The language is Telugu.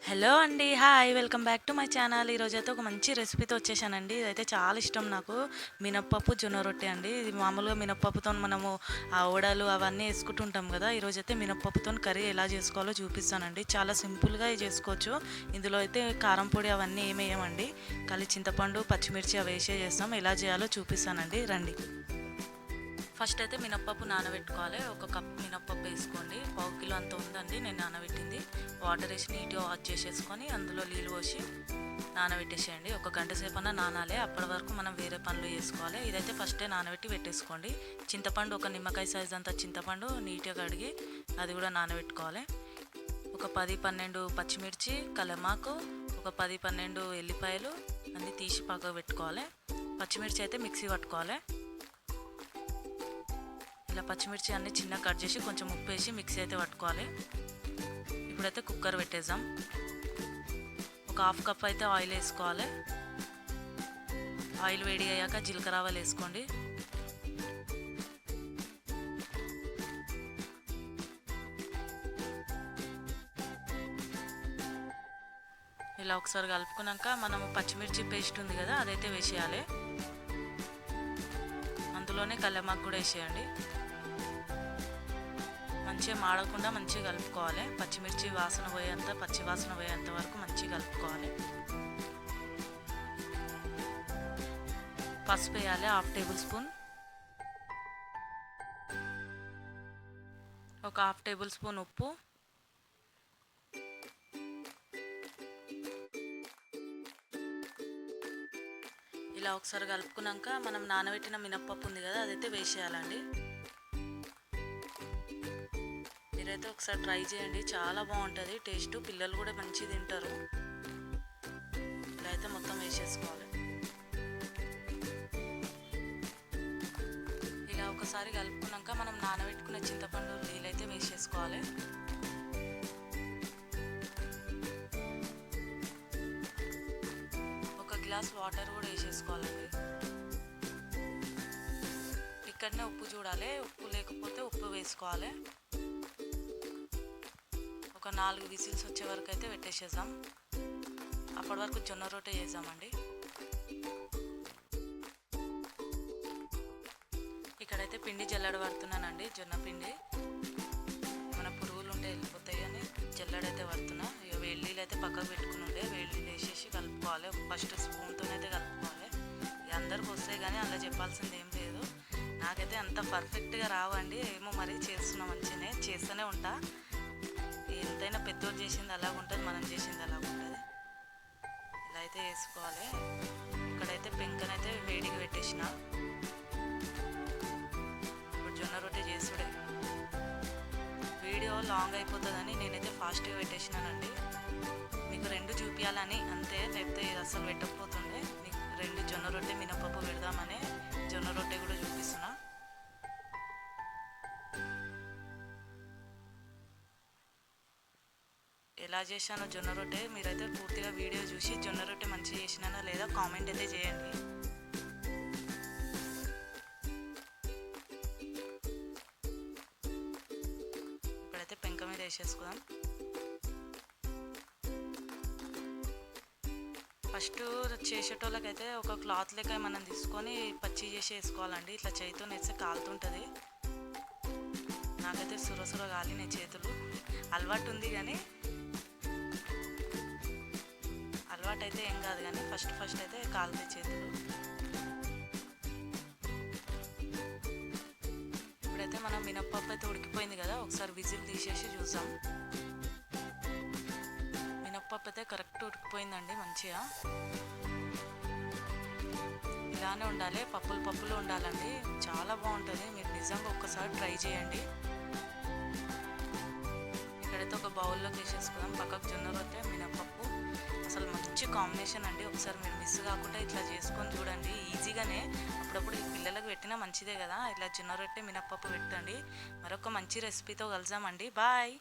హలో అండి. Hi. Welcome back to my channel. ఈరోజైతే ఒక మంచి రెసిపీతో వచ్చేసానండి. ఇదైతే చాలా ఇష్టం నాకు. మినప్పప్పు జొన్న రొట్టె అండి. ఇది మామూలుగా మినప్పప్పుతో మనము ఆ వడలు అవన్నీ వేసుకుంటుంటాం కదా. ఈరోజైతే మినప్పప్పుతో కర్రీ ఎలా చేసుకోవాలో చూపిస్తానండి. చాలా సింపుల్గా చేసుకోవచ్చు. ఇందులో అయితే కారం పొడి అవన్నీ ఏమి వేయమండి. ఖాళీ చింతపండు, పచ్చిమిర్చి అవి వేసే చేస్తాం. ఎలా చేయాలో చూపిస్తానండి, రండి. ఫస్ట్ అయితే మినప్పప్పు నానబెట్టుకోవాలి. ఒక కప్ మినప్పప్పు వేసుకోండి. పావు కిలో అంత ఉందండి నేను నానబెట్టింది. వాటర్ వేసి నీట్గా వాష్ చేసేసుకొని అందులో నీళ్ళు పోసి నానబెట్టేసేయండి. ఒక గంట సేపు అన్నా నానాలి. అప్పటి వరకు మనం వేరే పనులు చేసుకోవాలి. ఇదైతే ఫస్టే నానబెట్టి పెట్టేసుకోండి. చింతపండు ఒక నిమ్మకాయ సైజ్ అంత చింతపండు నీట్గా కడిగి అది కూడా నానబెట్టుకోవాలి. ఒక 10-12 పచ్చిమిర్చి, కలమాకు, ఒక 10-12 ఎల్లిపాయలు అన్నీ తీసి పక్కకు పెట్టుకోవాలి. పచ్చిమిర్చి అయితే మిక్సీ పట్టుకోవాలి. ఇలా పచ్చిమిర్చి అన్నీ చిన్న కట్ చేసి కొంచెం ఉప్పు వేసి మిక్సీ అయితే పట్టుకోవాలి. ఇప్పుడైతే కుక్కర్ పెట్టేద్దాం. ఒక హాఫ్ కప్ అయితే ఆయిల్ వేసుకోవాలి. ఆయిల్ వేడి అయ్యాక జీలకర్ర ఆవాలు వేసుకోండి. ఇలా ఒకసారి కలుపుకున్నాక మనము పచ్చిమిర్చి పేస్ట్ ఉంది కదా, అదైతే వేసేయాలి. అందులోనే కల్లెమాకు కూడా వేసేయండి. మంచిగా మాడకుండా మంచిగా కలుపుకోవాలి. పచ్చిమిర్చి వాసన పోయేంత, పచ్చి వాసన పోయేంత వరకు మంచిగా కలుపుకోవాలి. పసుపు వేయాలి 1/2 టేబుల్ స్పూన్. ఒక 1/2 టేబుల్ స్పూన్ ఉప్పు, ఇలా ఒకసారి కలుపుకున్నాక మనం నానబెట్టిన మినప్పప్పు ఉంది కదా, అదైతే వేసేయాలండి. మీరైతే ఒకసారి ట్రై చేయండి, చాలా బాగుంటుంది టేస్ట్. పిల్లలు కూడా మంచిగా తింటారు. ఇలా అయితే మొత్తం వేసేసుకోవాలి. ఇలా ఒకసారి కలుపుకున్నాక మనం నానబెట్టుకున్న చింతపండు నీళ్ళైతే వేసేసుకోవాలి. ఒక గ్లాస్ వాటర్ కూడా వేసేసుకోవాలండి. ఇక్కడనే ఉప్పు చూడాలి, ఉప్పు లేకపోతే ఉప్పు వేసుకోవాలి. ఒక 4 విజిల్స్ వచ్చే వరకు అయితే పెట్టేసేద్దాం. అప్పటి వరకు జొన్న రొట్టె చేద్దామండి. ఇక్కడైతే పిండి జల్లెడ పడుతున్నానండి. జొన్న పిండి మన పురుగులు ఉంటే వెళ్ళిపోతాయి అని జల్లెడైతే పడుతున్నా. ఇక వేళ్ళీలు అయితే పక్కకు పెట్టుకుని ఉండే వేళ్ళీలు వేసేసి కలుపుకోవాలి. ఫస్ట్ స్పూన్తోనైతే కలుపుకోవాలి. అందరికి వస్తాయి కానీ అలా చెప్పాల్సింది ఏం లేదు. నాకైతే అంత పర్ఫెక్ట్గా రావండి. ఏమో మరి చేస్తున్నా, మంచిగానే చేస్తూనే ఉంటా. ఎంతైనా పెద్దోడు చేసింది అలాగ ఉంటుంది, మనం చేసింది అలాగ ఉంటుంది. ఇలా అయితే వేసుకోవాలి. ఇక్కడైతే పెంకనైతే వేడిగా పెట్టేసిన. ఇప్పుడు జొన్న రొట్టె చేసుడే. వీడియో లాంగ్ అయిపోతుందని నేనైతే ఫాస్ట్గా పెట్టేసినానండి. మీకు 2 చూపించాలని అంతే, లేకపోతే ఇది అసలు పెట్టకపోతుండే. మీకు 2 జొన్న రొట్టె మినపప్పు పెడదామని జొన్న రొట్టె కూడా చూపిస్తున్నా. ఎలా చేశానో జొన్న రొట్టె మీరైతే పూర్తిగా వీడియో చూసి జొన్న రొట్టె మంచిగా చేసినానా లేదా కామెంట్ అయితే చేయండి. ఇప్పుడైతే పెంక మీద వేసేసుకుందాం. ఫస్ట్ చేసేటోళ్ళకైతే ఒక క్లాత్ లెక్క మనం తీసుకొని పచ్చి చేసి వేసుకోవాలండి. ఇట్లా చేతితో వేస్తే కాలుతుంటుంది. నాకైతే సురసుర కాలినాయి చేతులు. అలవాటు ఉంది కానీ, అలవాటు అయితే ఏం కాదు కానీ ఫస్ట్ అయితే కాలుతాయి చేతులు. ఇప్పుడైతే మనం మినప్పప్పు అయితే ఉడికిపోయింది కదా, ఒకసారి విజిల్ తీసేసి చూద్దాం. మినప్పప్పు అయితే కరెక్ట్ ఉడికిపోయిందండి మంచిగా. ఇలానే ఉండాలి, పప్పులు ఉండాలండి. చాలా బాగుంటుంది. మీరు నిజంగా ఒక్కసారి ట్రై చేయండి. ఇక్కడైతే ఒక బౌల్లోకి వేసేసుకుందాం. పక్కకు జొన్న రొట్టె, మినప్పప్పు అసలు మంచి కాంబినేషన్ అండి. ఒకసారి మీరు మిస్ కాకుండా ఇట్లా చేసుకొని చూడండి. ఈజీగానే అప్పుడప్పుడు పిల్లలకు పెట్టినా మంచిదే కదా. ఇలా జొన్న రొట్టె మినప్పప్పు పెట్టండి. మరొక మంచి రెసిపీతో కలుద్దామండి. బాయ్.